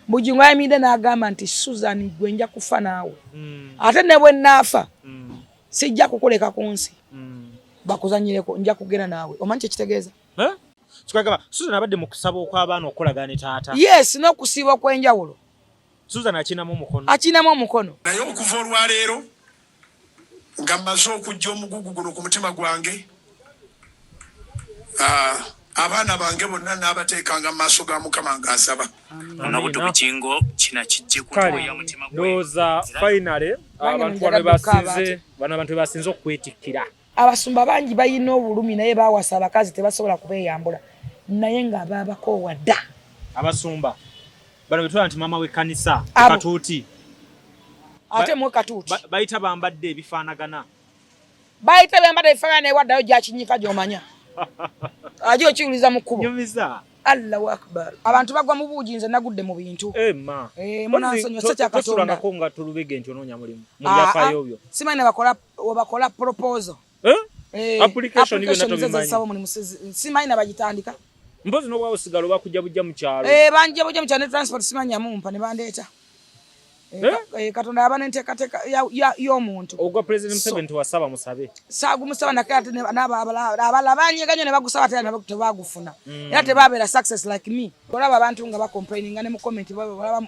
Bugingo ayimide n'agamba nti Susan gwe nja kufa naawe. Ate ne bwe naafa sijja kukuleka ku nsi. Bakuzanyireko nja kugenda naawe. Omanyi kye kitegeeza? Kikagamba Susan abadde mu kusaba okw'abaana okolagana ne taata. Yes, n'okusiiba okw'enjawulo. Susan akinamu omukono. Akinamu omukono. Naye okuva olwaleero nga mmaze okujja omugugu guno ku mutima gwange, abaana bange bonna n'abateekanga mu maaso ga Mukama ng'asaba. Onabuto Bugingo kina kijje kutoya mutima gwe. Ndoza finally abantu bano basinze okwetikkira. Abasumba bangi bayina obulumi naye bawasa abakazi tebasobola kubeeyambula. Naye nga baabakoowa dda. Abasumba bano betwala nti mama w'ekkanisa Katuuti. Ate mu Katuuti. Bayita bambadde ebifaanagana. Bayita bambadde ebifaanagana ewaddayo gyakinyika gy'omanya. Aje okiwuliza mu kkubo. Nyumiza. Allahu akbar. Abantu bagwa mu buugi nze nagudde mu bintu. Ma. Munansonyo kya Katonda. Tosulangako nga tulubege nti onoonya mulimu. Mu byafaayo byo. Simanyi bakola proposal. Application ibyo nato bimanyi. Simanyi nabagitandika. Mpozi n'obwawo osigala oba kujja bujja mu kyalo. Banja bujja mu kyalo ne transport simanyi yamumpa ne bandeeta. Katonda yabana enteekateeka y'omuntu. Ogwa President Museveni wasaba musabe. Saagumusaba nakati n'abala banyeganyo ne bagusaba ate nabo tebagufuna. Era tebabeera success like me. Olaba abantu nga bacomplaininga ne mu comment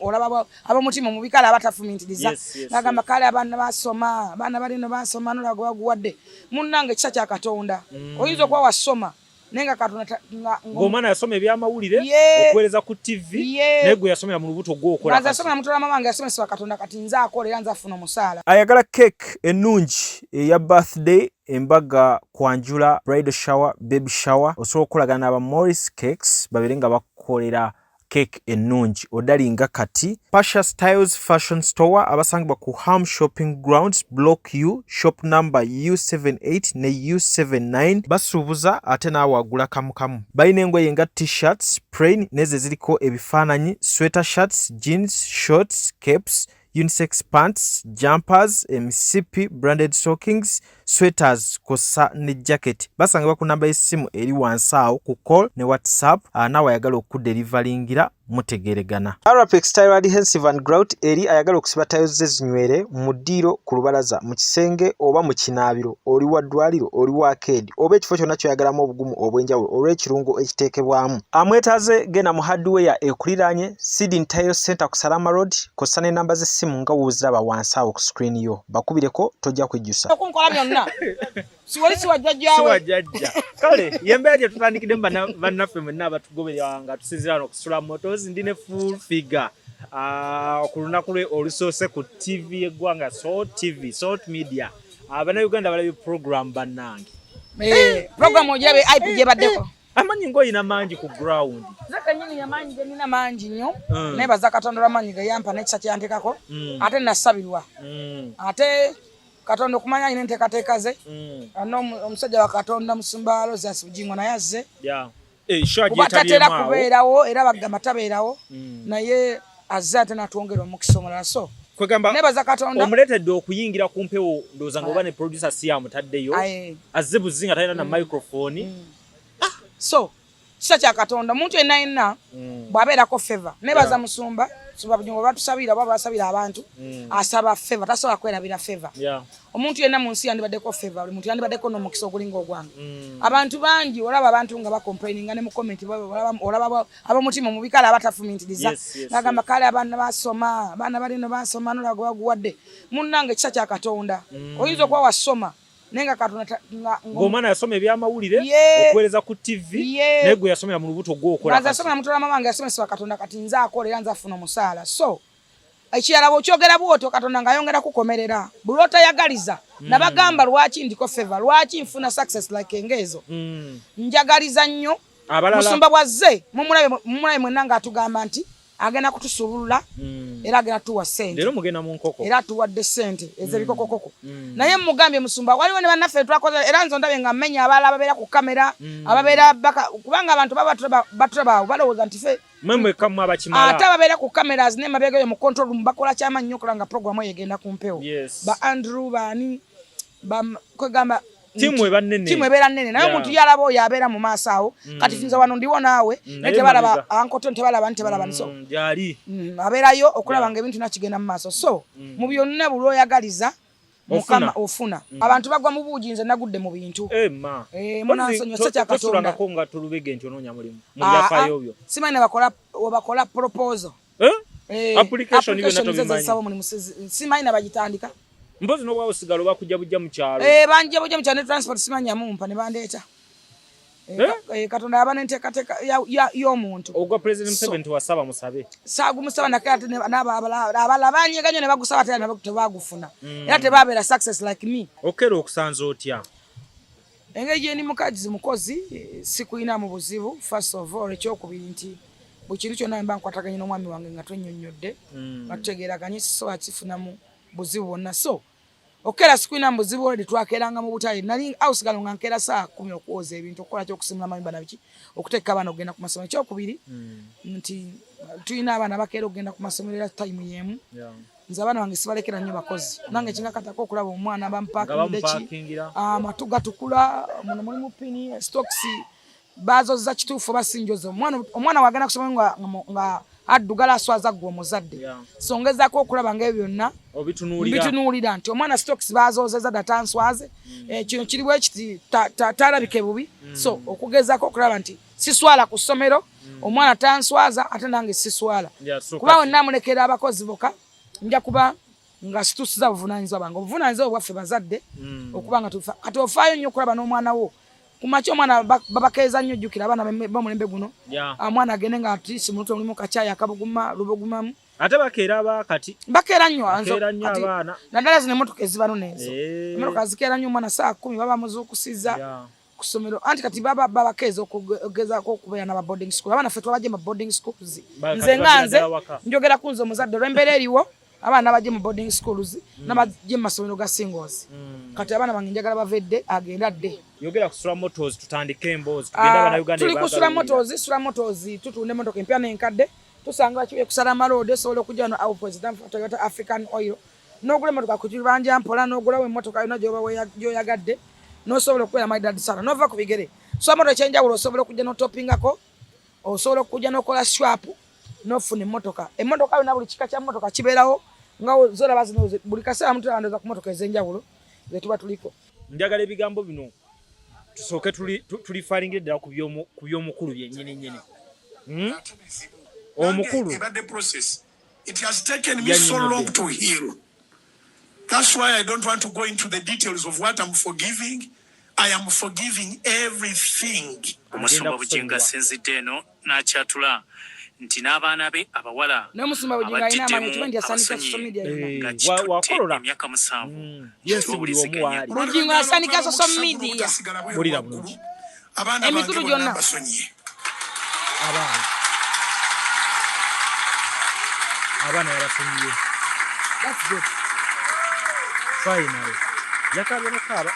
olaba abamutima mu bikala abatafumintiriza. Nagamba kale abaana basoma, abaana balino basoma nolago baguwadde. Munnange kisa kya Katonda. Oyinza okuba wasoma. Nenga Katonda ng'omwana yasoma ebyamawulire okuweereza ku TV naye gwe yasomera mu lubuto gw'okola. Nze yasomera mutola mama wange yasomesebwa Katonda kati nze akola era nze afuna omusaala. Ayagala cake ennungi eya birthday, embaga, kwanjula, bridal shower, baby shower, osobola okukolagana n'aba Morris Cakes babeere nga bakolera cake ennungi odalinga kati. Pasha Styles Fashion Store abasangibwa ku Ham Shopping Grounds Block U shop number U78 ne U79 basuubuza ate naawe agula kamukamu. Balina engoye nga t-shirts, plain neze ziriko ebifaananyi, sweater shirts, jeans, shorts, capes, unisex pants, jumpers, emisipi, branded stockings, sweaters kosa ne jacket. Basangibwa ku namba y'essimu eri wansi awo ku call ne WhatsApp naawe ayagala okudelivalingira mutegeregana. Arapex Tile Adhesive and Grout eri ayagala okusiba tayo ze zinywere mu ddiiro ku lubalaza mu kisenge oba mu kinaabiro oli wa ddwaliro oli wa arcade oba ekifo kyonna kyoyagalamu obugumu obw'enjawulo olw'ekirungo ekiteekebwamu. Amwetaaze genda mu hardware ekuliraanye Sidin Tile Center ku Salama Road kosa ne namba z'essimu nga wuziraba wansi awo ku screen yo bakubireko tojja kujjusa. Okunkola byonna. Siwali wajjajjawe. Siwajjajja. Kale yembeera gye tutandikidde bannaffe mwenna abatugoberera nga tusinzira n'okusula motos ndine full figure. Ku lunaku lwe olusoose ku TV eggwanga Salt TV, Salt Media. Bannayuganda balabye program bannange. Program ogirabe IP gye baddeko. Amanyi ng'olina mangi ku ground. Zaka nyini ya mangi nina mangi nnyo. Naye baza Katonda lwamanyi ge yampa n'ekisa kyantekako. Ate nasabirwa. Ate Katonda okumanya alina enteekateeka ze. Ano omusajja wa Katonda Musumba Roses Bugingo naye azze. Tatera kubeerawo era bagamba tabeerawo naye azze ate natwongera omukisa omulala so kwegamba nebaza Katonda omuleetedde okuyingira ku mpewo ndowooza nga oba ne producer si yamutaddeyo azze buzinga talina na microphone so kisa kya Katonda omuntu yenna bw'abeerako favor nebaza Musumba Bugingo batusabira baba basabira abantu asaba favor tasobola kwerabira favor omuntu yenna mu nsi yandibaddeko favor buli muntu yandibaddeko n'omukisa ogulinga ogwange abantu bangi olaba abantu nga bacomplaininga ne mu comment olaba abamutima mu bikala abatafumintiriza nagamba kale abaana basoma abaana balino basoma nolago baguwadde munnange kisa kya Katonda oyinza okuba wasoma nenga Katonda ng'omwana yasoma ebyamawulire okuweereza ku TV naye gwe yasomera mu lubuto gw'okola. Nze yasomera mutola mama wange yasomesebwa Katonda kati nze akola era nze afuna omusaala so ekirala bw'okyogera bw'otyo Katonda ng'ayongera kukomerera buli otayagaliza nabagamba lwaki ndiko favor lwaki nfuna success like engezo njagaliza nnyo Musumba bwazze mumulabe mwenna ng'atugamba nti agenda kutusuubulula era agenda tuwa ssente leero mugenda mu nkoko era tuwadde ssente ez'ebikokokoko naye mugambye Musumba waliwo ne bannaffe twakoze era nzo ndabe nga mmenya abalala ababeera ku kamera ababeera kubanga abantu batulaba balowooza nti ffe mwemwekamu abakimala ate ababeera ku cameras n'emabega eyo mu control room bakola ky'amannyo okola nga program eyo egenda ku mpewo ba Andrew baani kwegamba timu ebeera nnene naye omuntu yalaba oyo abeera mu maaso awo kati finza wano ndiwo naawe naye tebalaba ankoto tebalaba so abeerayo okulaba nga ebintu nakigenda mu maaso so mu byonna buli oyagaliza mukama ofuna abantu bagwa mu buugi nze nagudde mu bintu munansonyiwa Katonda simanyi bakola proposal application simanyi nabagitandika mbozi n'obwawo sigalo bakujja bujja mu kyalo banja bujja mu kyalo ne transport simanya mumpa ne bandeeta Katonda yaba n'enteekateeka y'omuntu ogwa president Museveni tuwasaba musabe saagumusaba nakati n'abala banyeganyo ne bagusaba tera nabo tebagufuna era tebabeera success like me okera okusanza otya engeri gye ndi mukozi sikuyina mu buzibu first of all ekyokubiri nti buli kintu kyonna mba nkwataganye n'omwami wange nga twennyonnyodde nga tutegeeraganye so akifunamu buzibu bonna so okera sikuyina mu buzibu oledi twakeranga mu butale nali awusigalo nga nkeera saa 10 okuwoza ebintu okukola ky'okusimula amayumba nabiki okuteeka abaana okugenda ku masomero ekyokubiri nti tulina abaana bakeera okugenda ku masomero era time y'emu nze abaana bange sibalekera nnyo bakozi nange kingakatako okulaba omwana bampakingideki amatu gatukula muno mulimu pini stocks bazozza kituufu basinjoza omwana wagenda kusoma nga addugala aswaza gwe omuzadde so ngezaako okulaba ngaebyo byonna bitunuulira nti omwana stocks bazozeza datanswaze kino kiriwo ekiti talabike bubi so okugezaako okulaba nti siswala ku ssomero omwana tanswaza ate nange siswala kuba wenna mulekera abakozi boka nja kuba nga situsiza buvunaanyizibwa bange obuvunaanyizibwa bwaffe bazadde okuba nga tufa kati ofaayo nnyo okulaba n'omwana wo kumachi omwana babakeeza nnyo jjukira abaana bamulembe guno omwana agende nga atisi muto mulimu kacaya akabuguma lubugumamu ate bakeera abakati bakeera nnyo abaana naddala zino emmotoka ezibano nezo emmotoka zikeera nnyo omwana saa 10 baba muzuukusiza ku ssomero anti kati babakeeza okugezaako okubeera n'aba boarding school abaana ffe twabajje mu boarding schools nze nga nze njogera ku nze omuzadde olw'embeera eriwo abaana bajje mu boarding schools n'abajje mu masomero ga singles kati abaana bange njagala bavedde agenda dde yogera kusula motors tutandike emboozi tugenda abana Uganda tuli kusula motors tutunde motoka empya n'enkadde tusanga bakiwe kusala amalode osobola okujja no president Toyota African Oil n'ogula motoka ku kibanja mpola n'ogulawo emmotoka yonna gy'oyagadde n'osobola okubeera maidadi sana n'ova ku bigere so moto ekyenjawulo osobola okujja n'otoppingako osobola okujja n'okola swap n'ofuna emmotoka yonna buli kika kya mmotoka kibeerawo nga zolaba zino buli kaseera muntu alandoza ku mmotoka ez'enjawulo ze tuba tuliko njagala ebigambo bino tusooke tulifaringire ddala ku by'omukulu byennyini omukulu it has taken me so long to heal. That's why I don't want to go into the details of what I'm forgiving. I am forgiving everything. Omusumba Bugingo senzidde eno n'akyatula nti n'abaana be abawala n'omusumba Bugingo alina amanyi tubendi asandika social media wakolola emyaka 7 yesu buli omu waali Bugingo asandika social media bulira bulungi emikulu gyonna abaana yabasonyiye that's good finally yakabye nokaaba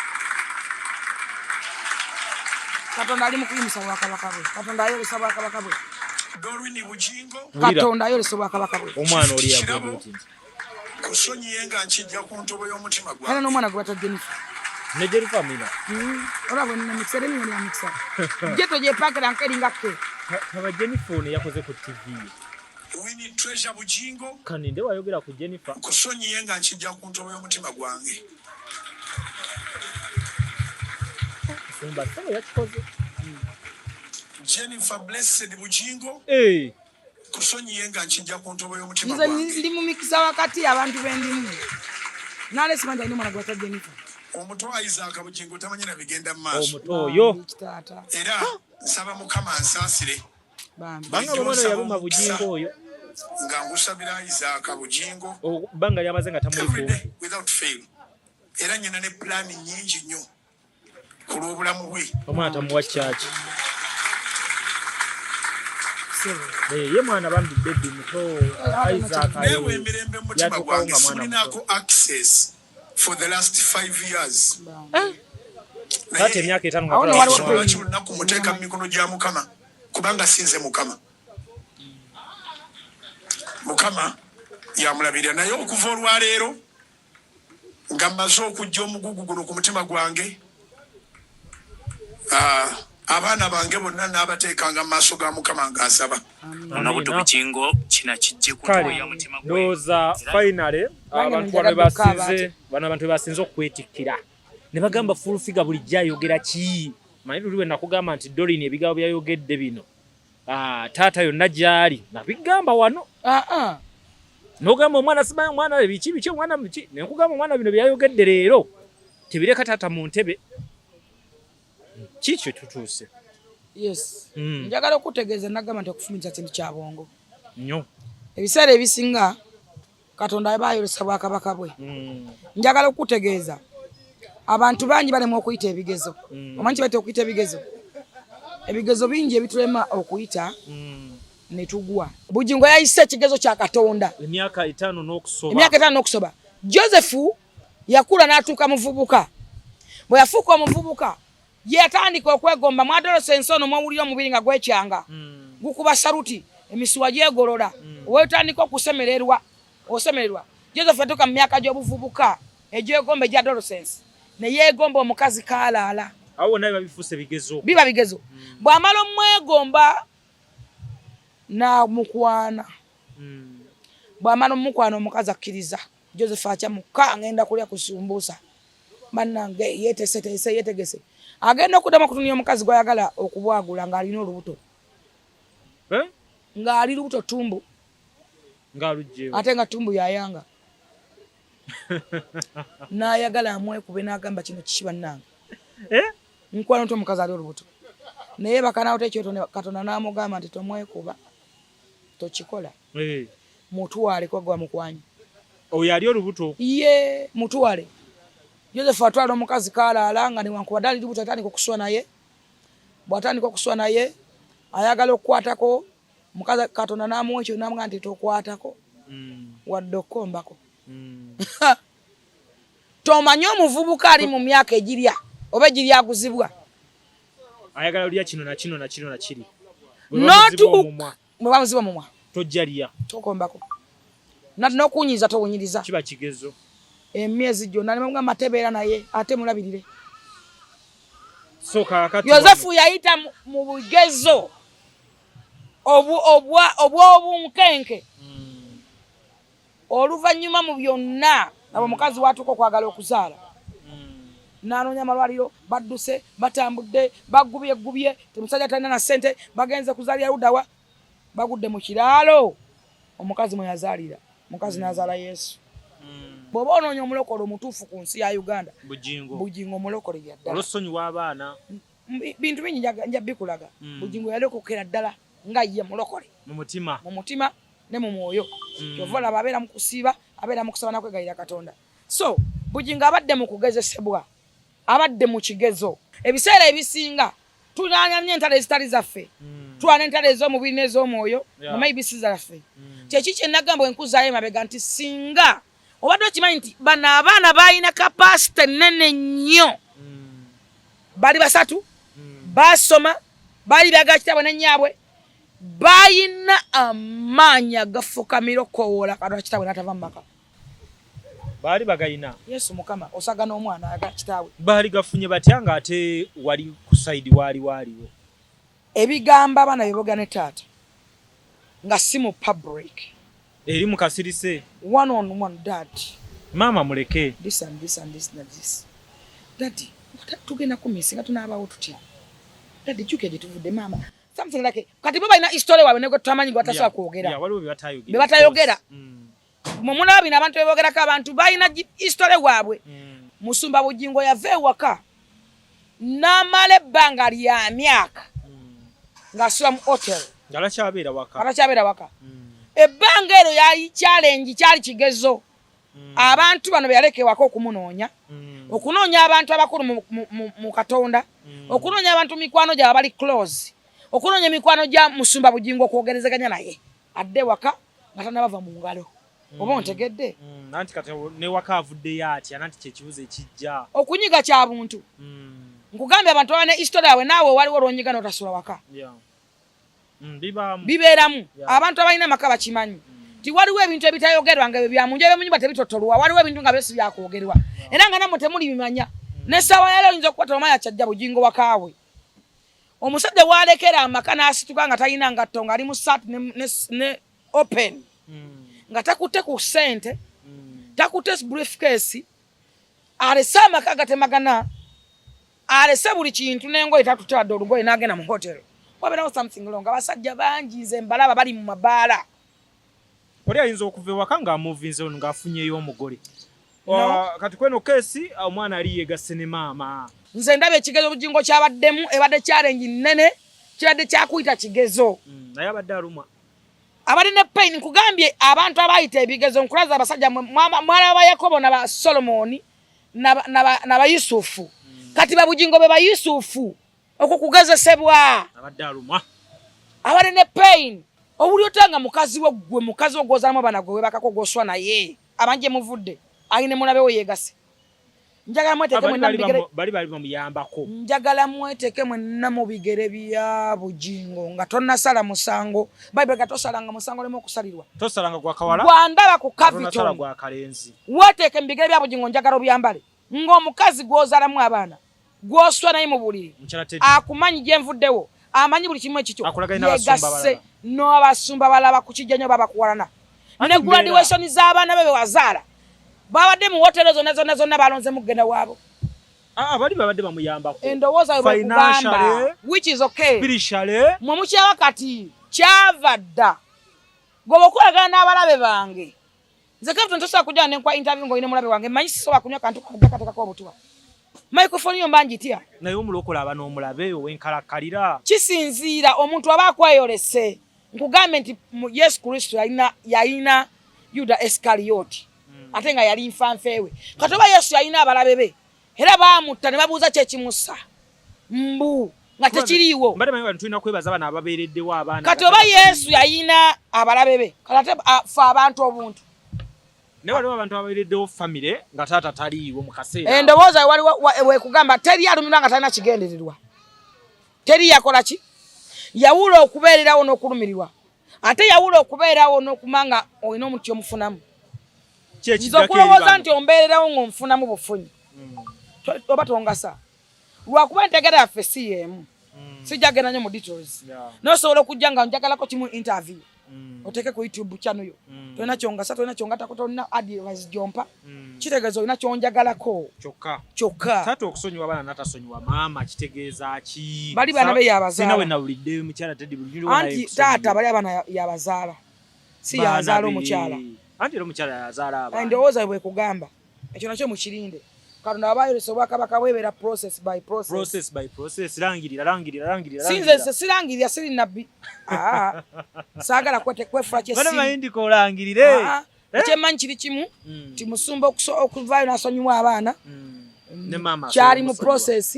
Katonda ali mu kuyimisa bwakabaka bwe Katonda ayolesa bwakabaka bwe Dorwini Bugingo Katonda ayolesa bwakabaka bwe omwana oli yagoboti kusonyiye nga nkijja ku ntobo y'omutima gwange era n'omwana gwe bata Jennifer ne Jennifer mina olabwe nina mixer emiyo ya mixer jeto je pakera nkeringa ke kaba Jennifer ne yakoze ku TV Winnie Treasure Bugingo kaninde wayogera ku Jennifer kusonyiye nga nkijja ku ntobo y'omutima gwange Simba sasa yakikoze Jennifer Blessed Bugingo kusonyiye nga nkijja ku ntobo y'omutima nze gwange ndi mu mixer wakati abantu bendimu nale simanja ni mwana gwa Jennifer omuto Isaac Bugingo tamanyi na bigenda mu maaso omuto oyo era nsaba mukama ansaasire banga bono yaluma Bugingo oyo nga ngusabira Isaac Bugingo banga lyamaze nga tamuli without fail era nyina ne plan nyingi nnyo ku lw'obulamu bwe omwana tamuwa kyaki ye mwana bambi baby muto Isaac newe emirembe mu mutima gwange simulinako access for the last 5 years kati emyaka 5 lwaki olunaku muteeka mu mikono gya mukama kubanga sinze mukama yamulabirira naye okuva olwaleero nga mmaze okujja omugugu guno ku mutima gwange abaana bange bonna n'abateekanga mu maaso ga Mukama ng'asaba. Onabuto Bugingo kina kijje kutoya mutima gwe. Ndoza finally abantu bantu basinze okwetikkira. Ne bagamba full figure buli jayogera ki. Manyi tuliwe nakugamba nti Dorin ebigabo byayogedde bino. Taata yonna gyali nabigamba wano. Nogamba omwana simanyi omwana biki omwana biki. Ne nkugamba omwana bino byayogedde leero. Tebireka taata mu ntebe. Kicho tutuuse. Yes. Njagala okutegeeza nagamba nti okufumiza kintu kya bwongo. Nnyo. Ebiseera ebisinga Katonda abayolesa Bwakabaka bwe. Njagala okutegeeza abantu bangi balemwa okuyita ebigezo. Omanyi kibate okuyita ebigezo. Ebigezo bingi ebitulema okuyita ne tugwa. Bugingo yayise ekigezo kya Katonda. Emyaka 5 n'okusoba. Emyaka 5 n'okusoba. Joseph yakula n'atuuka muvubuka. Bwe yafuuka omuvubuka yatandika okwegomba mwadolose ensono mwawulira omubiri nga gwekyanga. Gukuba saluti emisuwa gyegolola. Wetandika okusemererwa. Osemererwa. Joseph yatuuka mu myaka gy'obuvubuka egyegomba egya adolescence. Ne yegomba omukazi kaalaala. Awo naye babifuse bigezo. Biba bigezo. Bw'amala omwegomba na mukwana. Bw'amala omukwana omukazi akkiriza. Joseph akyamuka ngenda kulya kusumbusa. Bannange yetegese. Agenda okudama kutunia omukazi gwayagala okubwagula ng'alina olubuto. Ng'ali lubuto tumbu. Ng'alujjewo. Ate nga tumbu yayanga. N'ayagala amwekube n'agamba kino kishiba nnange. Nkwano to omukazi ali olubuto. Naye bakanawo tekyoto Katonda n'amugamba nti tomwekuba. Tokikola. Mutwale kwagwa mukwanyi. Oyo ali olubuto. Ye mutwale. Joseph atwala omukazi kaalaala nga newankubadde lubuto atandika okuswa naye. Bw'atandika okuswa naye ayagala okukwatako mukazi Katonda n'amuwa ekyo n'amugamba nti tokwatako. Wadde okkombako. Tomanyi omuvubuka ali mu myaka egirya oba egirya aguzibwa. Ayagala lya kino na kino na kino na kiri. Mwe bamuziba mumwa. Tojjalya. Tokombako. Nati n'okunyiza towunyiriza. Kiba kigezo. Emyezi gyonna ne bamugamba matebeera naye ate mulabirire. So kakati Yosefu yayita mu bugezo obw'obunkenke. Oluvannyuma mu byonna abo mukazi watuuka okwagala okuzaala. N'anoonya amalwaliro badduse batambudde bagubye temusajja talina na ssente bagenze kuzaalira ludawa bagudde mu kiraalo omukazi mwe yazaalira mukazi n'azaala Yesu. Bw'oba onoonya omulokole omutuufu ku nsi ya Uganda Bugingo omulokole yaddala. Olw'ossonyiwa abaana bintu bingi nja bikulaga. Bugingo yalokokera ddala nga ye mulokole mu mutima ne mu mwoyo. Kyova olaba abeera mu kusiiba abeera mu kusaba nakwegayira Katonda. So Bugingo abadde mu kugezesebwa abadde mu kigezo. Ebiseera ebisinga tunaanyanya entalo ezitali zaffe. Twana entalo ez'omubiri n'ez'omwoyo maybe si zaffe. Kyeki kye nagamba enkuzaayo emabega nti singa obadde okimanyi nti bano abaana balina kapasite nnene nnyo. Bali basatu basoma bali byagala kitaabwe ne nnyabwe balina amaanyi agafukamira okowoola Katonda kitaabwe n'atava mu maka. Baali bagayina. Yesu Mukama osagana omwana ayagala kitaabwe. Baali gafunye batya nga ate wali ku side waaliwo. Ebigamba abaana bye ne taata nga si mu public. Eri mu kasirise. One on one dad. Mama muleke. This and this and this and this. Daddy, tugenda kumisinga tunaabawo tutya. Daddy chukeje tuvudde mama. Something like kati baba ina history wawe nego tamanyi gwatasobola kwogera. Yeah, waliwo byatayogera. Byatayogera. Mumuna bina abantu bebogerako abantu balina history waabwe. Musumba Bugingo yave ewaka. N'amala ebbanga lya myaka. Ng'asula mu hotel. Alakyabeera waka. Ebbanga ero yali challenge kyali kigezo. Abantu bano byalekewako okumunoonya. Okunoonya abantu abakulu mu Katonda. Okunoonya abantu mikwano gy'abali bali close. Okunoonya mikwano gya Musumba Bugingo okwogerezeganya naye. Adde waka nga tanabava mu ngalo. Oba ontegedde? Nanti kati ne waka avuddeyo atya nanti kyekibuzo ekijja. Okunyiga kya buntu. Nkugambye abantu abane history yawe naawe waliwo olwonyiga n'otasula waka. Bibeeramu. Abantu abalina amaka bakimanyi. Ti waliwo ebintu ebitayogerwa nga byamunju eby'omunyumba tebitotolwa. Waliwo ebintu nga besi byakwogerwa. Era nga namwe temuli bimanya. Ne sawa yale oyinza okukwata omanya kyajja Bugingo wakaawe. omusajja walekera amaka n'asituka nga talina ngatto nga ali mu saati ne open nga takutte ku ssente takutte briefcase alese amaka gatemagana alese buli kintu n'engoye tatutadde olugoye n'agenda mu hotelo wabeerawo something wrong. Abasajja bangi nze mbalaba bali mu mabaala. Oli ayinza okuva ewaka ng'amuvinze ono ng'afunyeyo omugole. Kati kweno keesi omwana ali yegasse ne maama. Nze ndaba ekigezo Bugingo kyabaddemu ebadde challenge nnene kibadde kyakuyita kigezo. Naye abadde alumwa. Abali ne pain nkugambye abantu abayita ebigezo nkulaza abasajja mwana wa Yakobo na ba Solomoni na ba Yusufu. Kati ba Bugingo be ba Yusufu okukugezesebwa. Abadde alumwa. Abali ne pain obuli otanga mukazi we gwe mukazi ogozalamu abana gwe bakako goswa naye abanje muvudde ayine mulabe we yegase. Njagala mweteke mwe nabigere bali bamuyambako. Njagala mweteke mwe namubigere bya Bugingo nga tonna sala musango Bible gatosalanga musango lemo okusalirwa tosalanga gwa kawala gwandaba ku capital sala gwa kalenzi weteke mbigere bya Bugingo njagala obyambale ng'omukazi gwozalamu abana gwoswa naye mu buliri akumanyi gye nvuddewo amanyi buli kimu ekikyo yegase n'abasumba balaba ku kijjanyo baba kuwalana ne graduation z'abaana be wazaala babadde mu hotelo zonna balonze mugenda waabo. Bali babadde bamuyambako. Endowooza we bakugamba which is okay. Spiritually. Mwe mukyawa kati kyavadda. Goba okolagana n'abalabe bange. Nze Captain tosobola kujja nenkwa interview ng'olina mulabe wange manyi sisobola kunywa kantu katekako obutuwa. Microphone yo mbanjitya. Naye omulokola aba n'omulabe ow'enkalakkalira. Kisinziira omuntu aba akweyolese. Nkugambe nti Yesu Kristo yalina Yuda Iscariot. Ate nga yali nfanfeewe. Kati oba Yesu yalina abalabe be. Era baamutta ne babuuza kyekimusa. Mbu nga tekiriiwo. Mbadde manyi tulina kwebaza bana ababeereddewo abaana. Kati oba Yesu yalina abalabe be. Kati ate fe abantu obuntu. Ne waliwo abantu ababeereddewo family nga taata taliiwo mu kaseera. Endowooza waliwo weekugamba teri alumira nga talina kigendererwa. Teri yakola ki? Yawula okubeererawo n'okulumirirwa. Ate yawula okubeerawo n'okumanga olina omuti omufunamu. Nzokulowooza nti ombeererawo ng'omufunamu bufunyi. Oba tongasa. Lwakuba entegera yaffe si y'emu. Sijja genda nnyo mu details. N'osobola okujja nga njagalako kimu interview. Oteke ku YouTube channel yo. Tolina kyongasa, tolina kyongatako, tolina advice gyompa. Kitegeeza olina kyonjagalako. Kyokka. Taata okusonyiwa abaana n'atasonyiwa maama kitegeeza ki? Bali baana be yabazaala. Sina we nawulidde mukyala Teddy Bugingo. Anti taata bali abaana yabazaala. Si yazaala omukyala. Anti era omukyala yazaala abaana. Endowooza bwe kugamba. Ekyo nakyo mukirinde. Katonda abayolesa obwakabaka bwebera process by process. Process by process. Langirira. Sinze sirangirira siri nabbi. Saagala kwefula kyesi. Bana mayindi ko langirire. Ekyemanyi kiri kimu nti musumba okuvaayo n'asonyiwa abaana. Ne mama. Kyali mu process.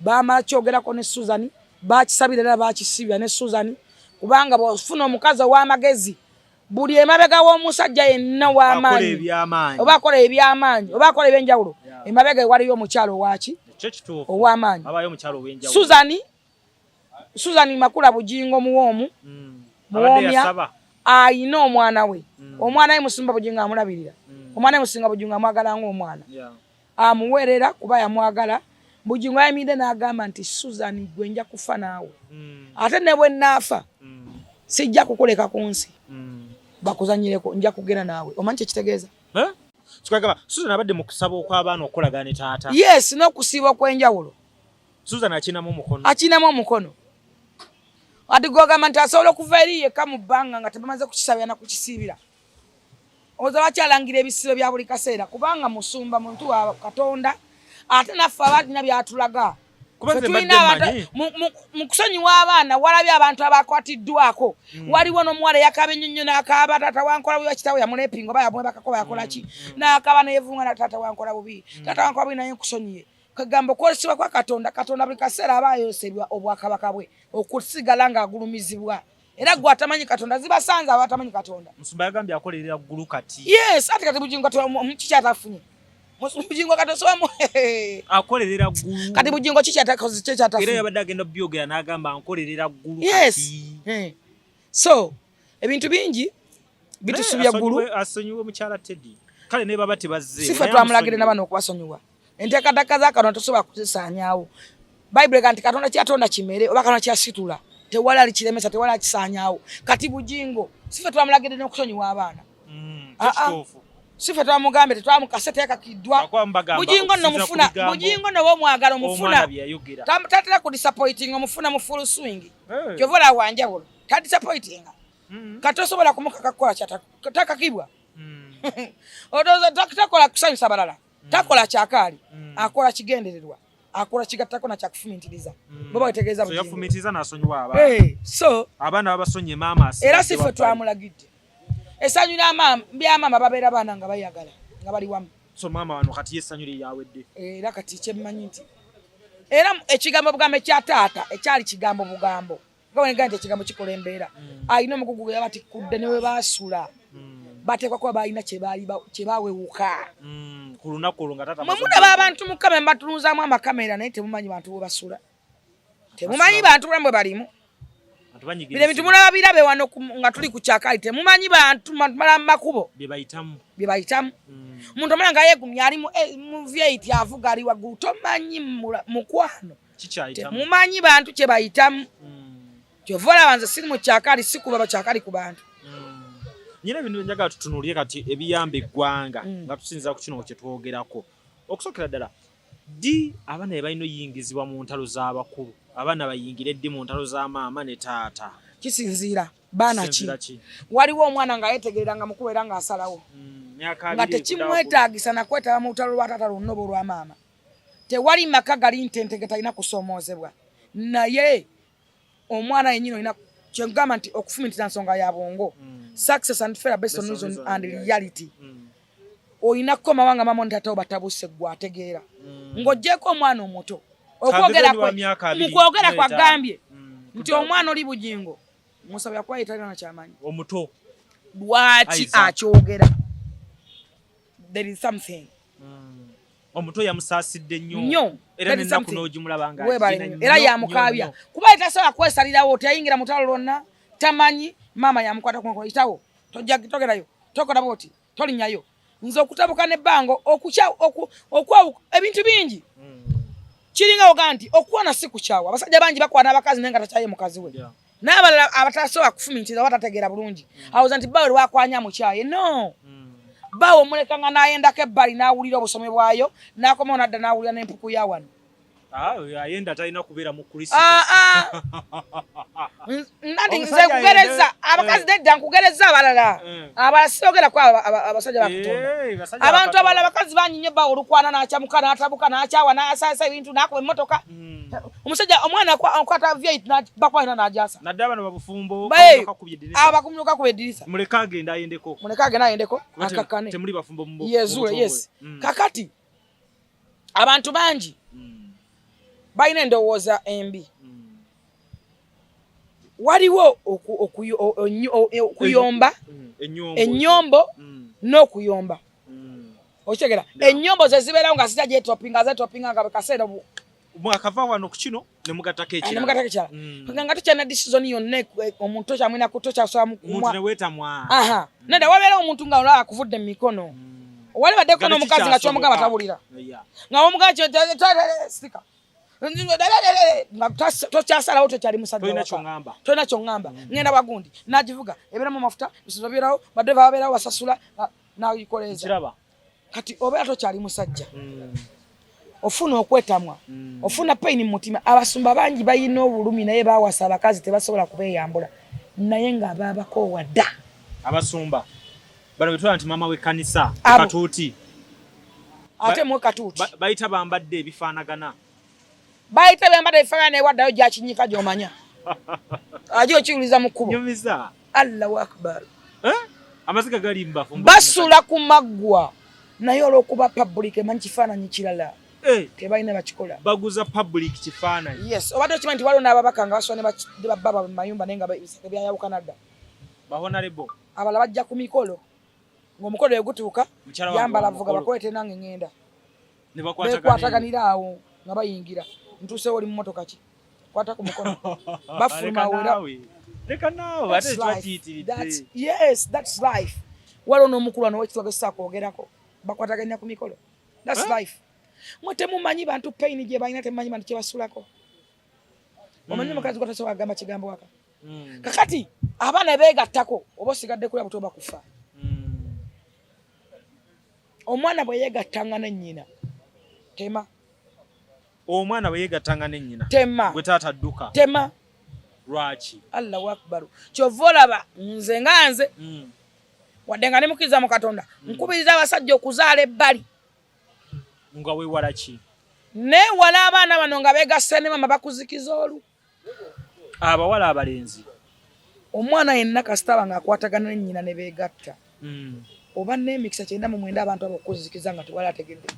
Baamala kyogerako ne Susan. Bakisabira era bakisibya ne Susan. Kubanga bw'ofuna omukazi ow'amagezi. Buli emabega w'omusajja yenna w'amaanyi. Oba akola eby'amaanyi. Oba akola ebyenjawulo. Emabega waliyo omukyalo waki? Ow'amaanyi. Abayo omukyalo ow'enjawulo. Susan Makula Bugingo muwoomu. Muwoomya. Ayina omwana we. Omwana we Musumba Bugingo amulabirira. Omwana we Musinga Bugingo amwagala ng'omwana. Amuweerera kuba yamwagala. Bugingo ayimiridde n'agamba nti Susan gwe nja kufa naawe. Ate ne bwe nnaafa sijja kukuleka ku nsi. Bakuzanyireko nja kugenda naawe. Omanyi kye kitegeeza? Kikagamba Susan abadde mu kusaba okw'abaana okolagana ne taata. Yes, n'okusiiba okw'enjawulo. Susan akinamu omukono. Akinamu omukono. Ati gwagamba nti asobola okuva eri yekka mu bbanga nga tebamaze kukisabira na kukisiibira. Oza bakyalangira ebisibo bya buli kaseera kubanga musumba muntu wa Katonda ate naffe abalina byatulaga. Mu kusonyiwa abaana walabye abantu abakwatiddwako. Waliwo n'omuwala yakaba ennyonnyo n'akaaba taata wankola bubi bakitawe yamulepinga oba yamwe bakakoba yakola ki. N'akaaba n'eyevunga na taata wankola bubi. Taata wankola bubi naye nkusonyiye. Kagamba okwolesebwa kwa Katonda. Katonda buli kaseera aba ayolesebwa obwakabaka bwe okusigala ng'agulumizibwa. Era gwe atamanyi Katonda zibasanze abatamanyi Katonda. Musumba yagambye akolerera ggulu kati. Yes, ate kati Bugingo kikyatafunye. Bugingo kati osobamu akolerera ggulu. Kati Bugingo kikyatafunye. Era yabadde agenda byogera n'agamba ankolerera ggulu kati. Yes. So, ebintu bingi bitusubya ggulu. Asonyiwe mukyala Teddy. Kale ne baba tebazze. Sifa twamulagire n'abana okubasonyiwa. Enteekateeka za Katonda tosobola kuzisaanyaawo. Bible kanti Katonda kyatonda kimere oba Katonda kyasitula tewala alikiremesa tewala akisaanyaawo kati Bugingo sife twamulagidde n'okusonyiwa abaana sife twamugambe tetwamukasete yakakidwa Bugingo no womwagala omufuna tatera ku disappointing omufuna mu full swing kyovola wanjawulo ta disappointing kati osobola kumukaka kukola takakibwa odoza takola kusanyusa balala takola kyakaali akola kigendererwa akola kigattako na kyakufumintiriza baba wetegeeza Bugingo so yafumintiriza nasonyiwa abaana abaana babasonye maama era sife twamulagidde esanyu byamama babeera baana nga bayagala nga bali wamu so maama wano kati yesanyuli yawedde era kati kyemmanyi nti era ekigambo bugambo ekya taata ekyali kigambo bugambo nga nti ekigambo kikola embeera alina omugugu gwe bati kudde ne we baasula bateekwa kuba balina kye baawewuka ku lunaku olwo nga taata mulaba abantu mu kamera batulunzaamu amakamera naye temumanyi bantu bwe basula temumanyi bantu bwe balimu bile bintu mulaba birabe wano nga tuli ku kyakaali temumanyi bantu mala makubo bye bayitamu omuntu omulanga yeegumya ali mu V8 avuga ali waggulu tomanyi mukwano temumanyi bantu kye bayitamu kyovola banze siri mu kyakaali sikuba bakyakaali ku bantu nyina bintu njagala tutunuulire kati ebiyamba eggwanga nga tusinza ku kino kye twogerako okusokera ddala ddi abaana balina oyingizibwa mu ntalo z'abakulu abaana bayingire ddi mu ntalo za maama ne taata kisinziira baana ki waliwo omwana nga yetegerera nga mukulu era nga asalawo nga tekimwetaagisa nakwetaba mu lutalo lwa taata lunnobo lwa maama tewali maka gali ntentege talina kusoomoozebwa naye omwana yenyini olina kyengamba nti okufumintira nsonga ya bwongo success and fair based on reason and reality oyina kukoma wanga mama ntatawo batabuse gwa ategeera ng'oggyeko omwana omuto mukwogera kwa gambye nti omwana oli Bugingo musabya kwa italina na kyamanyi omuto lwaki akyogera there is something omuto yamusaasidde nnyo era nennaku n'ogimulaba nga era yamukabya kuba etasobola kwesalirawo teyayingira mutalo lwonna tamanyi maama yamukwata ku itawo togerayo tokola bwoti tolinyayo nze okutabuka n'ebbango okwa ebintu bingi kiringa oga nti okwana si kukyawa abasajja bangi bakwana abakazi naye nga takyaye mukazi we n'abalala abatasobola kufumintiriza batategeera bulungi awuza nti bawe lwakwanya mukyaye no bawe omulekanga n'ayendako ebbali n'awulira obusomi bwayo n'akomawo nadda n'awulira n'empuku ya wano ayenda talina kubeera mu Kristo nandi nze kugereza abakazi nedda nkugereza abalala abalala siyogera ku abasajja bakutonda abantu abalala abakazi banyinnyo bawe olukwana n'akyamuka n'atabuka n'akyawa n'asaasa ebintu n'akuba emmotoka omusajja omwana akwata V8 bakwalina n'agyasa nadde abana babufumbo abakumuluka kuba eddirisa muleka agenda ayendeko akakkane temuli bafumbo yezule yes kakati abantu bangi balina endowooza embi waliwo okuyomba ennyombo n'okuyomba okitegera ennyombo ze zibeerawo nga zijja zetopinga nga bekaseera mwakava wano ku kino ne mugatako ekirala nga tokyalina decision yonna omuntu tokyamwina tokyasobola wetamwa nedda wabeerawo omuntu nga olaba akuvudde mu mikono wali baddeko n'omukazi nga kyomugamba tabulira nga omugamba sika tokyasalawo tokyali musajja tolina kyoŋŋamba ŋŋenda wagundi nagivuga ebeeramu amafuta bisizo birawo badeva babeerawo basasula nayikoleeza kati obeera tokyali musajja ofuna okwetamwa ofuna paini mu mutima abasumba bangi balina obulumi naye bawasa abakazi tebasobola kubeeyambula naye nga baabakoowa dda abasumba bano betwala nti maama w'ekkanisa katuuti ate mu katuuti bayita bambadde ebifaanagana bayita bambadde ebifaanagana ewaddayo gyakinyika gy'omanya ajo okiwuliza mu kkubo nyumiza allahu akbar amaziga gali mbafumbo basula ku maggwa naye olw'okuba public emanyi kifaananyi kirala tebalina bakikola baguza public kifaananyi yes obadde okimanyi nti waliwo n'ababaka nga basula ne bababa mu mayumba naye nga byayawukana dda bahonalebo abala bajja ku mikolo ng'omukolo egutuuka yambala vuga bakwete nange ŋŋenda bekwataganira awo nga bayingira ntuusewo oli mu motoka ki kwata ku mukono bafuluma wera yes that's life waliwo n'omukulu ano wekitwaga ekisakwogerako bakwataganira ku mikolo that's life mwe temumanyi bantu paini gye balina temumanyi bantu kye basulako omanyi mukazi gwa tasobola kugamba kigambo waka kakati abaana beegattako oba osigadde kulya butoba kufa omwana bwe yeegattanga ne nnyina tema omwana bwe yeegattanga ne nnyina tema gwe taata dduka tema lwaki Allahu akbaru kyova olaba nze nga nze wadde nga ne mukkiriza mu Katonda nkubiriza abasajja okuzaala ebbali nga weewala ki neewala abaana bano nga beegasse ne mama bakuzikiza olu abawala abalenzi omwana yenna kasitaba nga akwatagana ne nnyina ne beegatta oba n'emikisa 99 abantu abakuzikiza nga tewali ategedde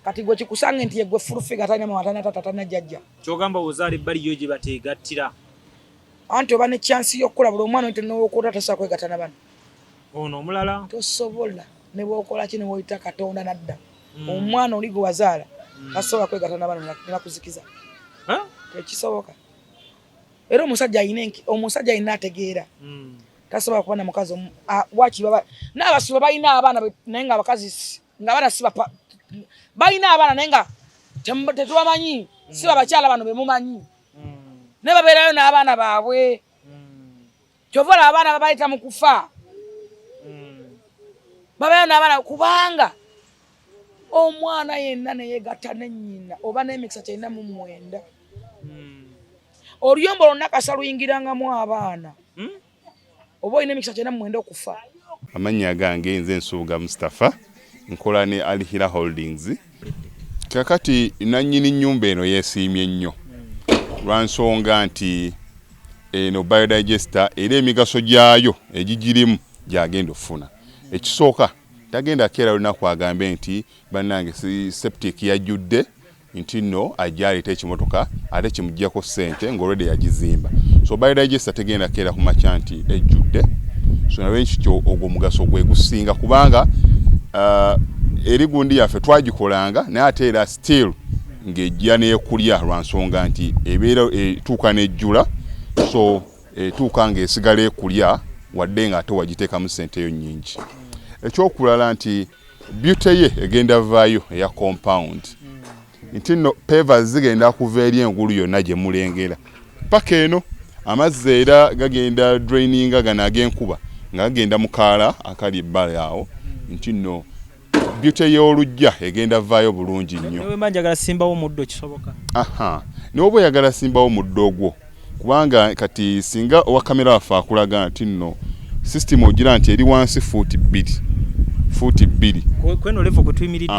kati gwe kikusange nti yegwe furufiga talina mama talina tata talina jjajja kyogamba ozaala ebbali yo gye bateegattira anti oba ne chansi y'okukula buli omwana oyita n'owookota tasobola kwegatta na bano ono omulala tosobola ne bw'okola ki ne bw'oyita Katonda nadda omwana oli gwe wazaala tasobola kwegatta na bano ne bakuzikiza tekisoboka era omusajja ayina ategeera tasobola kuba na mukazi waki n'abasiba balina abaana naye nga abakazi nga abaana siba balina abaana naye nga tetubamanyi si babakyala bano bemumanyi ne babeerayo n'abaana baabwe kyovola abaana babayita mu kufa babeerayo n'abaana kubanga omwana yenna ne yeegatta ne nnyina oba n'emikisa 99 oluyombo lwonna kasa luyingirangamu abaana oba olina emikisa 99 okufa amannya gange nze Nsuuga Mustafa nkola ne Alihira Holdings kakati nannyini nnyumba eno yeesiimye nnyo lwa nsonga nti eno biodigester era emigaso gyayo egigirimu gyagenda ofuna ekisooka tagenda keera lunaku agambe nti bannange septic yajjudde nti nno ajjaleta ekimotoka ate kimuggyako ssente ng'olwedde yagizimba so biodigester tegenda keera ku makya nti ejjudde so nawe nkityo ogwo omugaso gwe gusinga kubanga eri gundi yaffe twagikolanga naye ate era still ng'ejja neekulya lwa nsonga nti ebeera etuuka n'ejjula so etuuka ng'esigala ekulya wadde nga ate wagiteekamu ssente yo nnyingi ekyokulala nti beauty ye egenda vaayo eya compound nti nno pavers zigenda kuva eri engulu yonna gye mulengera paka eno amazzi era gagenda draininga gano ag'enkuba nga gagenda mu kaala akali ebbali awo nti nno beauty y'olujja egenda vaayo bulungi nnyo newe manjagala simbawo muddo kisoboka n'oba oyagala simbawo muddo ogwo kubanga kati singa owa kamera waffe akulaga nti nno system ogira nti eri wansi fuuti 2 kweno levo kutuyimiridde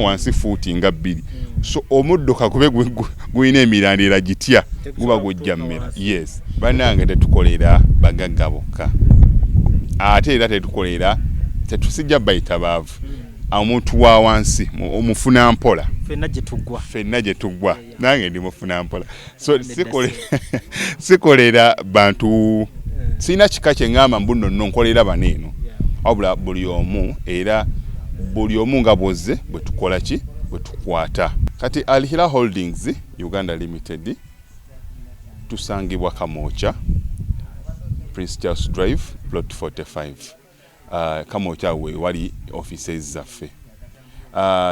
wansi fuuti nga 2 so omuddo kakube gulina emirandira gitya guba gujja mmera yes bannange tetukolera bagagga bokka ate era tetusijja bayita baavu omuntu wa wansi omufuna mpola fenna gye tuggwa nange ndi mufuna mpola so sikolera bantu sina kika kye ngamba mbuno nno nkolera baneeno wabula buli omu nga bwozze bwe tukola ki bwe tukwata kati Alihira Holdings Uganda Limited tusangibwa Kamoocha Prince Charles Drive plot 45 Kamoocha we wali offices zaffe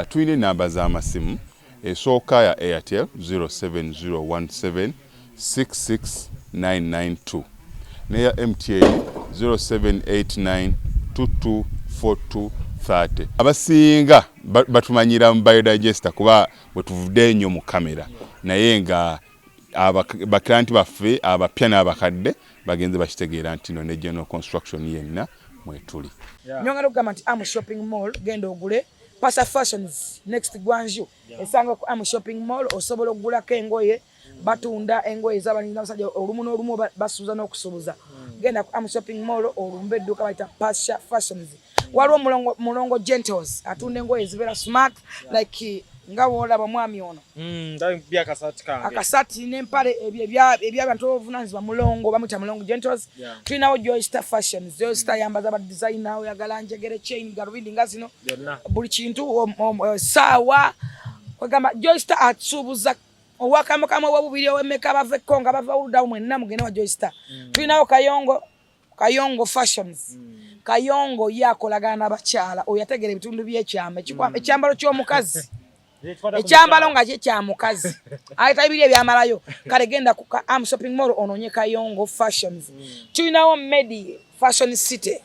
tuyina namba z'amasimu esooka ya Airtel 07017669992 neya MTN 0789224230 abasinga batumanyira mu biodigester kuba bwe tuvudde nnyo mu kamera naye nga baklanti baffe abapya n'abakadde bagenze bakitegeera nti no ne general construction yenna mwetuli nyongera okugamba nti Am Shopping Mall genda ogule Pasa Fashions next Gwanju esanga ku Am Shopping Mall osobola okugulako engoye batunda engoye z'abalinzi n'abasajja olumu n'olumu basuuza n'okusuubuza genda ku Am Shopping Mall olumbe edduuka bayita Pasa Fashions waliwo mulongo gentles atunda engoye zibeera smart like nga wolaba mwami ono akasati n'empale eby'abantu obuvunanyizibwa mulongo bamuyita mulongo gentles tulinawo Joystar Fashions Joystar yambaza ba designer oyagala njegere chain garubindi nga zino buli kintu saawa kwegamba Joystar atusuubuza owakamukamu obubiri owemmeka bava ekkonga bava oludawo mwenna mugende wa Joystar tulinawo Kayongo Fashions Kayongo yakolagana n'abakyala oyategera ebitundu by'ekyama ekyambalo ky'omukazi ekyambalo nga kya mukazi ayita bibiri ebyamalayo kale genda ku Am Shopping Mall ononye Kayongo Fashions tulinawo Medi Fashion City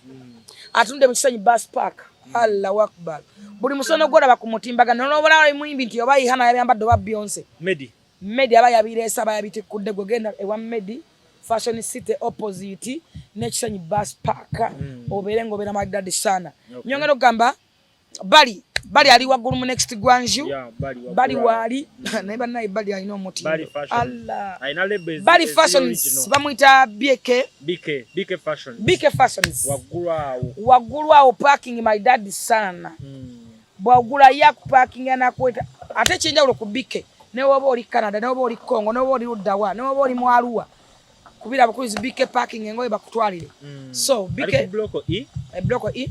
atunde mu Kisenyi Bus Park Allahu Akbar buli musono gwolaba ku mutimbagano n'obulawo muyimbi nti oba Ihana yabambadde oba Beyonce Medi aba yabiresa bayabitikudde gogenda ewa Medi Fashion City opposite ne Kisenyi Bus Park oberengo bera magdadi sana nyongero gamba bali ali waggulu mu next Gwanju bali wali naiba nayi bali alina omuti Allah bali fashions bamwita BK fashions waggulu awo parking my dad sana bwagula ya parking anakweta ate chenjawulo ku BK ne woba oli Canada ne woba oli Congo ne woba oli Ludawa ne woba oli Mwaluwa kubira bakulizi BK parking engoye bakutwalire so BK block E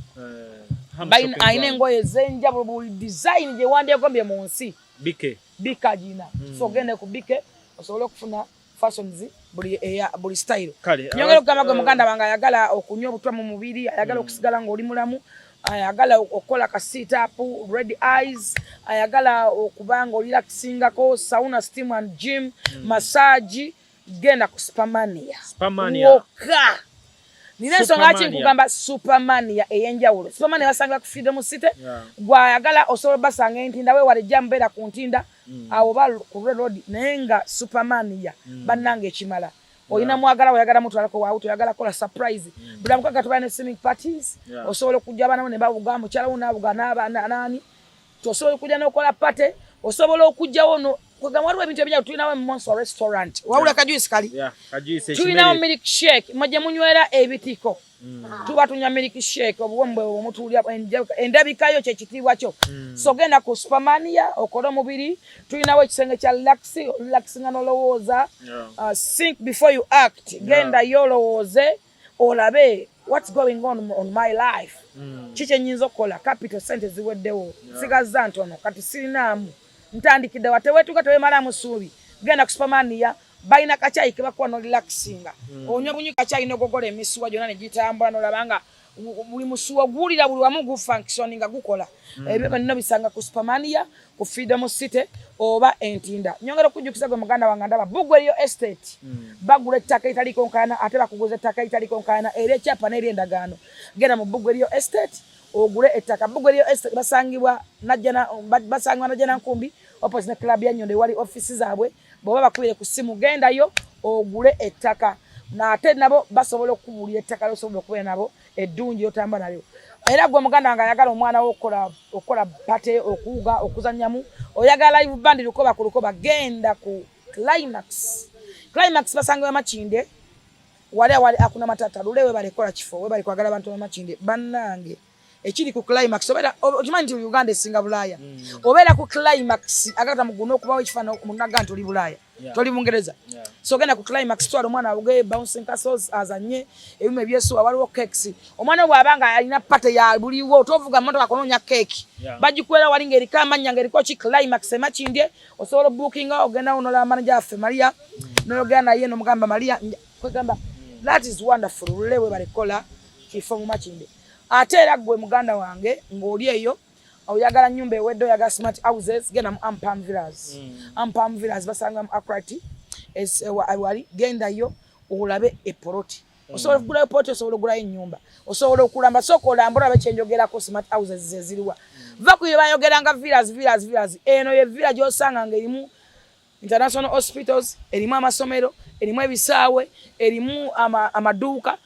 baina aina engoye zenjawulo buli design je wande yagombye mu nsi BK jina so gende ku BK osobola okufuna fashions buli style nyongero kama muganda banga ayagala okunywa obutwa mu mubiri ayagala okusigala ng'oli mulamu ayagala okola ka sit up red eyes ayagala okubanga relaxingako sauna steam and gym massage genda ku Supermania woka nina nsonga ki nkugamba Supermania eyenjawulo Supermania basanga ku Freedom City gwayagala osobola basanga entinda we wale jambera ku ntinda awo bal ku road nenga Supermania bananga ekimala oyina mwagala oyagala mutwalako wa auto oyagala kola surprise bula mukaka tubane swimming parties osobola kujja abana ne babuga mu kyala una buga nani tosobola kujja nokola party osobola okujja wono kugamba waliwo ebintu ebinyawo tulinawo mu Monster restaurant wawula kajuice kali tulinawo milkshake mujje munywera ebitiko tuba tunya milkshake obuwombe omutulya endabikayo kyekitiibwa kyo so genda ku Supermania okola omubiri tulinawo ekisenge kya relaxing nolowooza think before you act genda yolowooze olabe what's going on my life kiki nyinza okukola capital center ziweddewo sigaza ntono kati sirinaamu ntandikide watewetuka tewemala musubi genda ku Supermania baina kachai kebakuwa no relaxinga onyo bunyi kachai no gogola emisuwa jona ne gitambula no labanga buli musuwa gulira buli wamu gu functioninga gukola ebyo banno bisanga ku Supermania ku Freedom City oba entinda nyongera kujukisa gwe muganda wanga ndaba Bugwe yo estate bagula ettaka itali konkana ate bakuguza ettaka itali konkana ere chapa ne endagaano genda mu Bugwe yo estate ogule ettaka Bugwe yo estate basangibwa najjana nkumbi opposite club ya Nyonde wali office zaabwe boba bakubire ku simu genda yo ogule ettaka na ate nabo basobola okubulya ettaka losobola okuba nabo eddungi otamba nalyo era gwe muganda nga ayagala omwana wo okola pate okuuga okuzanyamu oyagala live band lukoba genda ku climax basanga Makinde wali akuna matata lulewe balekola kifo we bali kwagala abantu Makinde bannange ekiri ku climax obera okimanyi nti Uganda esinga Bulaya obera ku climax agata muguno okubawo ekifano munaga nti oli Bulaya toli Bungereza so genda ku climax twala omwana awuge bouncing castles azanye ebime byeso waliwo cakes omwana bwabanga alina pate ya buliwo tovuga moto akononya cake bajikwera walinga erikama nyanga eriko ki climax Makinde osobola booking ogenda onola manager afe Maria n'ogenda yeno mugamba Maria kwegamba that is wonderful lewe balikola kifo mu Makinde ate era gwe muganda wange ng'oli eyo oyagala nyumba ewedde oyagala smart houses genda mu Ampam Villas basanga mu Akrati wali genda yo olabe eporoti osobola kugula eporoti osobola okugula ennyumba osobola okulamba soko olambula bechenjogerako smart houses zeziriwa vakuye bayogeranga villas eno ye village gyosanga ng'erimu international hospitals erimu amasomero erimu ebisaawe erimu amaduuka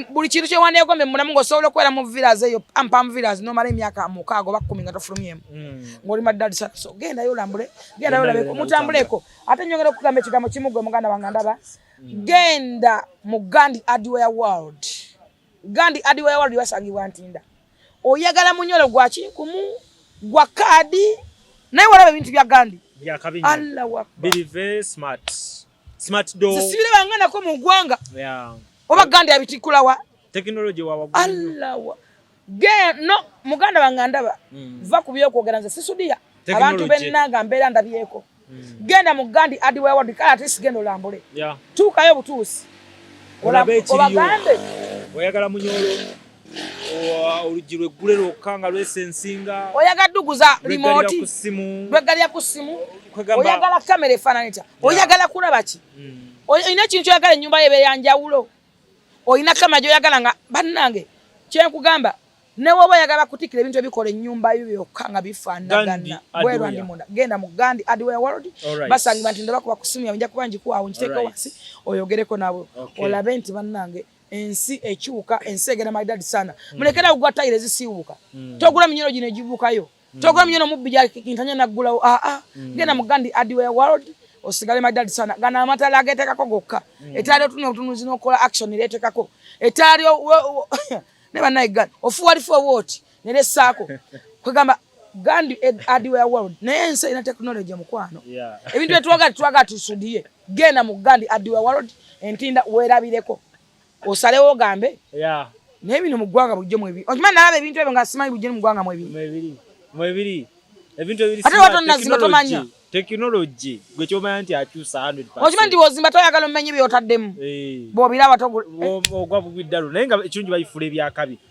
buli kintu kye wandeegombe mulamu ng'osobola okubeera mu villas eyo Ampam Villas nomala emyaka mukaaga oba 10 nga tofulumyemu ng'oli maddali sana so gendayo olambule gendayo olabeko mutambuleko ate nyongera okugamba ekigambo kimu gwe muganda wange ndaba genda mu Gandhi Hardware World basangibwa Ntinda oyagala munyolo gwa kinkumu gwa kaadi naye walaba ebintu bya Gandhi Allahu Akbar believe smart door sisibire banganako mu ggwanga oba Gandhi abitikula wa technology wa Allah no muganda bangandaba va kubyo kwogera nze sisudia abantu bennaga mbeera ndabyeko genda mu Gandhi Hardware World kala ati genda olambule tukayo butuusi olabe ekiriyo oyagala munyolo oluggi lweggule lwokka nga lwesensinga oyagala duguza remote lwegalira ku ssimu oyagala kamera efaanana etya oyagala kulaba ki olina ekintu kyoyagala ennyumba yebe yanjawulo olina kamera gyoyagala nga bannange kyenkugamba newoba oyagala kutikira ebintu ebikola ennyumba yo byokka nga bifaanagana bwerwa ndi munda genda mu Gandhi Hardware World basangiba nti ndabakuba ku ssimu yabinja kuba njikuwaawo nkiteeko wansi oyogereko nabo olabe nti bannange ensi ekyuka ensi egenda maidadi sana mulekera ogwa tayire zisiwuka togula minyoro gino egibukayo togula minyoro mubbi jakintanya naggulawo genda mu Gandhi Hardware World osigale maidadi sana gana amatala agetekako gokka etaali otunuzi n'okola action ireetekako etaali ne bannayiga ofuwalifu owoti neressaako kwegamba Gandhi Hardware World naye ensi erina tekinologiya mukwano ebintu byetwaga tusudiye genda mu Gandhi Hardware World entinda weerabireko osalewo ogambe naye bino mu ggwanga bujje mwebiri okimanyi nalaba ebintu ebyo nga simanyi bujje mu ggwanga mwebiri ebintu ebiri ate watonazimba tomanya tekinologi gwe kyomanya nti akyusa 100%. Okimanyi nti wozimba toyagala omenye byotaddemu bw'obiraba ogwa bubiddalu naye nga ekirungi bayifula ebyakabi